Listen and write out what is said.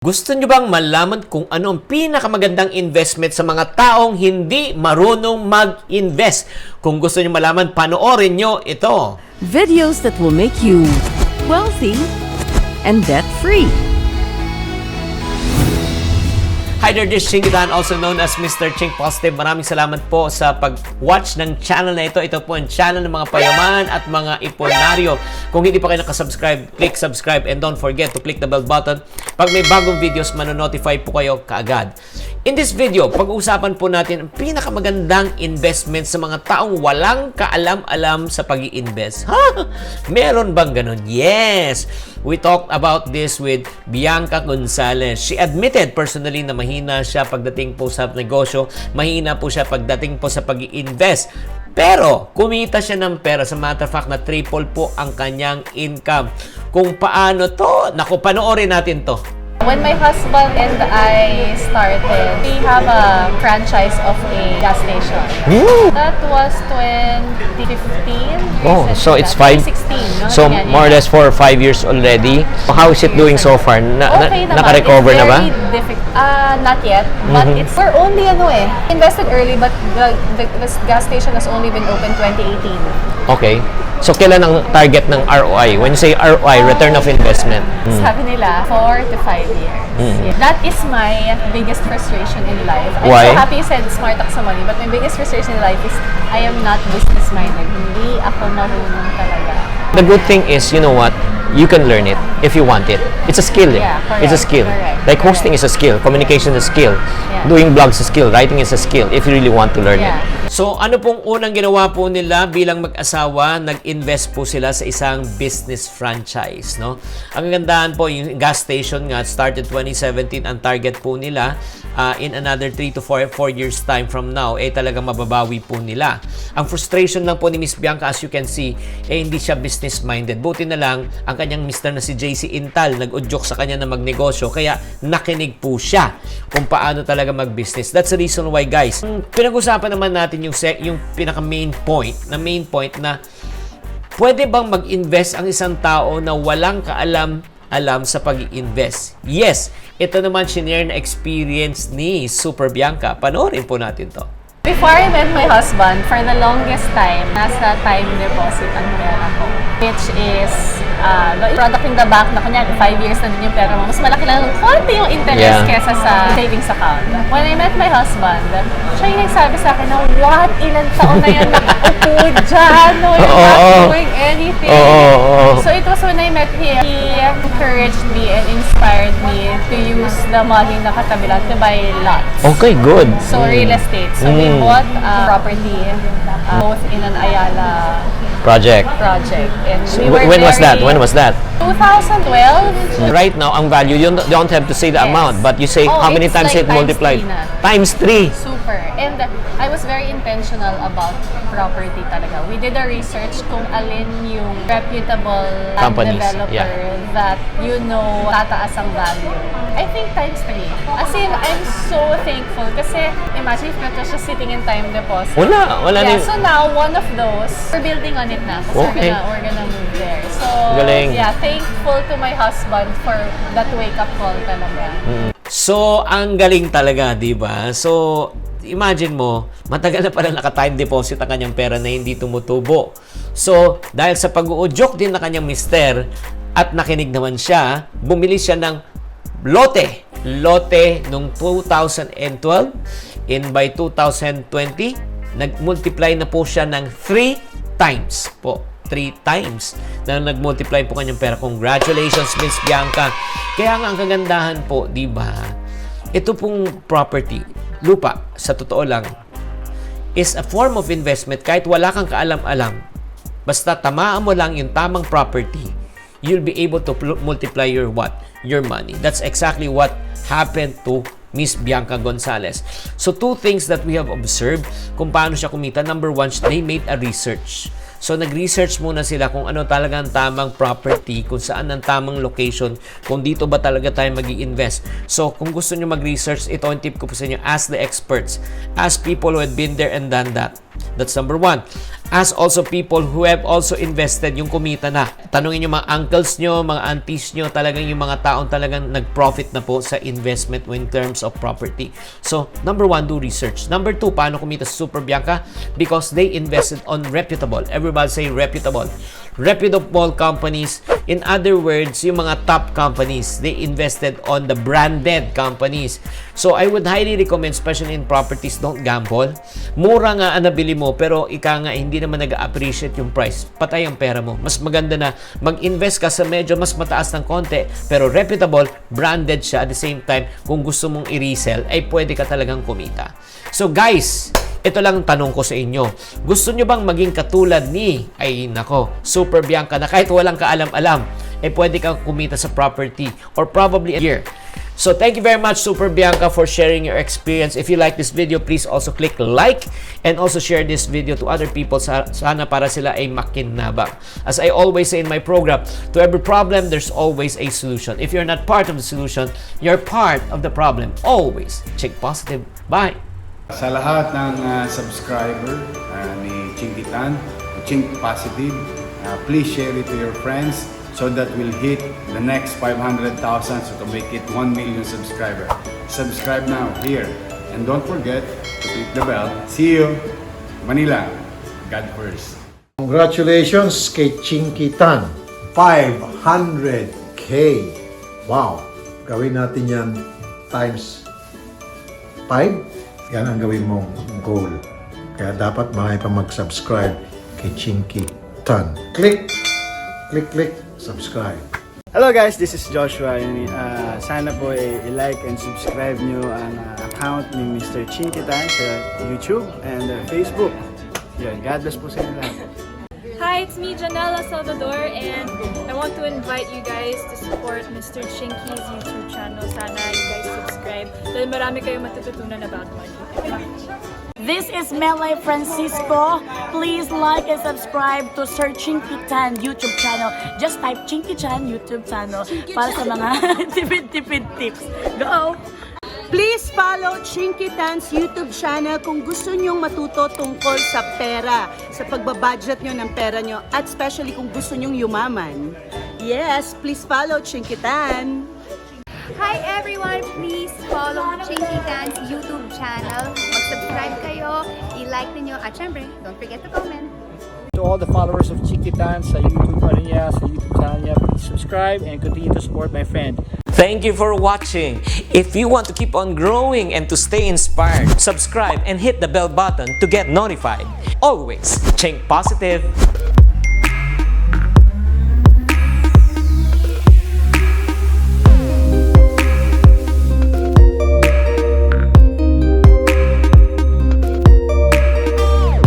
Gusto nyo bang malaman kung ano ang pinakamagandang investment sa mga taong hindi marunong mag-invest? Kung gusto nyo malaman, panoorin nyo ito. Videos that will make you wealthy and debt-free. Hi there, this is Chinkee Tan, also known as Mr. Chink Positive. Maraming salamat po sa pag-watch ng channel na ito. Ito po ang channel ng mga payaman at mga iponaryo. Kung hindi pa kayo nakasubscribe, click subscribe and don't forget to click the bell button. Pag may bagong videos, manonotify po kayo kaagad. In this video, pag-uusapan po natin ang pinakamagandang investment sa mga taong walang kaalam-alam sa pag-i-invest. Ha? Meron bang ganun? Yes! We talked about this with Bianca Gonzales. She admitted personally na mahina siya pagdating po sa negosyo, mahina po siya pagdating po sa pag-i-invest. Pero, kumita siya ng pera. Sa matter of fact, na triple po ang kanyang income. Kung paano to, naku, panoorin natin to. When my husband and I started, we have a franchise of a gas station. Woo! That was 2015. Oh, so it's 2016, no? So Yan, more or less 4 or 5 years already. How is it doing so far? Okay naman. Naka-recover na ba? It's very difficult. Not yet, but we're only invested early, but the gas station has only been open 2018. Okay. So kailan ang target ng ROI? When you say ROI, return of investment. Sabi nila, 4 to 5 years. Yeah. That is my biggest frustration in life. I'm Why? so happy you said smart ako sa money, but my biggest frustration in life is I am not business-minded. Hindi ako marunong talaga. The good thing is, you know what? You can learn it if you want it. It's a skill. Yeah, correct, It's a skill. correct, Like correct. hosting is a skill, communication is a skill, Yeah. doing blogs is a skill, writing is a skill if you really want to learn Yeah. it. So ano pong unang ginawa po nila bilang mag-asawa? Nag-invest po sila sa isang business franchise, no? Ang kagandahan po, yung gas station nga started 2017, ang target po nila in another 3 to 4 years time from now, talagang mababawi po nila. Ang frustration lang po ni Miss Bianca, as you can see, hindi siya business-minded. Buti na lang, ang kanyang mister na si JC Intal, nag-udyok sa kanya na magnegosyo, kaya nakinig po siya kung paano talaga mag-business. That's the reason why, guys. Pinag-usapan naman natin yung pinaka-main point na pwede bang mag-invest ang isang tao na walang kaalam-alam sa pag-i-invest? Yes, ito naman shinare na experience ni Super Bianca. Panoorin po natin to. Before I met my husband, for the longest time, nasa time deposit ang pera ko. Which is, the product in the bank na kanya, 5 years na din yung pera mo. Mas malaki lang ng konti yung interest kesa sa savings account. When I met my husband, siya yung nagsabi sa akin na, what? Ilan taon na yan nakaupo dyan? No, you're not doing anything. So it was when I met him, he encouraged me and inspired me to use the money na katabi lang to buy lots. Okay, good. So real estate. So we bought property both in an Ayala Project. And we were When was that? very- When was that? 2012. Right now, ang value, you don't have to say the Yes. amount, but you say Oh, how many it's times like it times multiplied? 3 na. Times 3. Super. And I was very intentional about property talaga. We did a research kung alin yung reputable land Companies, developer yeah. that tataas ang value. I think times 3. As in, I'm so thankful kasi imagine if not just sitting in time deposit. Wala na Yeah, yung- so now one of those, we're building on it na. Kasi Okay. we're gonna move there. So, Galing. yeah, thankful to my husband for that wake-up call talaga. So, ang galing talaga, di ba? So, imagine mo, matagal na pala naka-time deposit ang kanyang pera na hindi tumutubo. So, dahil sa pag-uudyok din na kanyang mister at nakinig naman siya, bumili siya ng lote nung 2012 and by 2020, nag-multiply na po siya ng 3 times po. 3 times na nag-multiply po kanyang pera. Congratulations, Miss Bianca. Kaya nga ang kagandahan po, di ba? Ito pong property, lupa, sa totoo lang, is a form of investment kahit wala kang kaalam-alam. Basta tamaan mo lang yung tamang property, you'll be able to multiply your what? Your money. That's exactly what happened to Miss Bianca Gonzales. So, 2 things that we have observed kung paano siya kumita. Number 1, they made a research. So, nag-research muna sila kung ano talaga ang tamang property, kung saan ang tamang location, kung dito ba talaga tayo mag-i-invest. So, kung gusto nyo mag-research, ito ang tip ko po sa inyo, ask the experts. Ask people who had been there and done that. That's number 1. as also people who have also invested yung kumita na. Tanungin yung mga uncles nyo, mga aunties nyo, talagang yung mga taong talagang nag-profit na po sa investment in terms of property. So, number 1, do research. Number 2, paano kumita sa Super Bianca? Because they invested on reputable. Everybody say reputable. Reputable companies. In other words, yung mga top companies, they invested on the branded companies. So, I would highly recommend, especially in properties, don't gamble. Mura nga ang nabili mo, pero ika nga, hindi naman nag-appreciate yung price. Patay ang pera mo. Mas maganda na mag-invest ka sa medyo mas mataas ng konti, pero reputable, branded siya. At the same time, kung gusto mong i-resell, ay pwede ka talagang kumita. So, guys, ito lang ang tanong ko sa inyo. Gusto nyo bang maging katulad ni, ay nako, Super Bianca na kahit walang kaalam-alam, pwede kang kumita sa property or probably a year. So, thank you very much, Super Bianca, for sharing your experience. If you like this video, please also click like and also share this video to other people. Sana para sila ay makinabang. As I always say in my program, to every problem, there's always a solution. If you're not part of the solution, you're part of the problem. Always. Chink positive. Bye! Sa lahat ng subscriber ni Chinkee Tan, Chink Positive, please share it to your friends so that we'll hit the next 500,000 so to make it 1 million subscriber. Subscribe now here and don't forget to click the bell. See you, Manila. God first. Congratulations kay Chinkee Tan. 500K. Wow. Gawin natin yan times 5. Yan ang gawin mong goal. Kaya dapat makaya pa mag-subscribe kay Chinkee Tan. Click, click, click, subscribe. Hello guys, this is Joshua. Sana po i-like and subscribe nyo ang account ni Mr. Chinkee Tan sa YouTube and Facebook. Yan, God bless po sa inyo lahat. Hi, it's me, Janela Salvador, and I want to invite you guys to support Mr. Chinkee's YouTube channel. Sana you guys subscribe dahil marami kayong matututunan about money. This is Melay Francisco. Please like and subscribe to Sir Chinkee Tan YouTube channel. Just type Chinkee Tan YouTube channel para sa mga tipid-tipid tips. Go! Please follow Chinkee Tan's YouTube channel kung gusto nyong matuto tungkol sa pera, sa pagbabudget nyo ng pera nyo, at especially kung gusto nyong yumaman. Yes, please follow Chinkee Tan. Hi everyone! Please follow Chinkee Tan's YouTube channel. Mag-subscribe kayo, i-like ninyo, at syempre, don't forget to comment. To all the followers of Chinkee Tan sa YouTube niya, sa YouTube channel niya, please subscribe and continue to support my friend. Thank you for watching. If you want to keep on growing and to stay inspired, subscribe and hit the bell button to get notified. Always, Chink Positive.